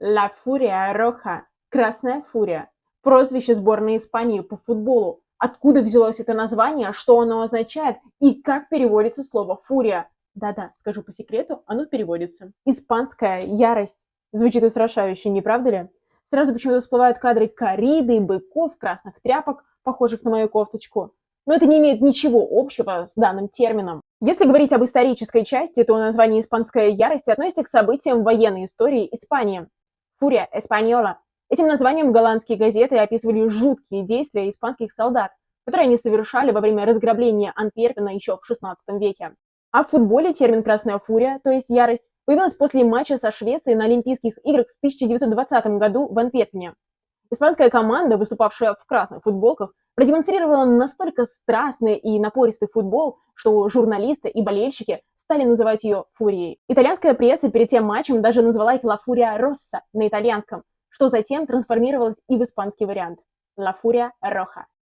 La Furia Roja. Красная фурия. Прозвище сборной Испании по футболу. Откуда взялось это название, что оно означает и как переводится слово «фурия»? Да-да, скажу по секрету, оно переводится. Испанская ярость. Звучит устрашающе, не правда ли? Сразу почему-то всплывают кадры кориды, быков, красных тряпок, похожих на мою кофточку. Но это не имеет ничего общего с данным термином. Если говорить об исторической части, то название «испанская ярость» относится к событиям военной истории Испании. Фурия эспаньола. Этим названием голландские газеты описывали жуткие действия испанских солдат, которые они совершали во время разграбления Антверпена еще в XVI веке. А в футболе термин «красная фурия», то есть ярость, появилась после матча со Швецией на Олимпийских играх в 1920 году в Антверпене. Испанская команда, выступавшая в красных футболках, продемонстрировала настолько страстный и напористый футбол, что журналисты и болельщики стали называть ее «фурией». Итальянская пресса перед тем матчем даже назвала их «La Furia Rossa» на итальянском, что затем трансформировалось и в испанский вариант «La Furia Roja».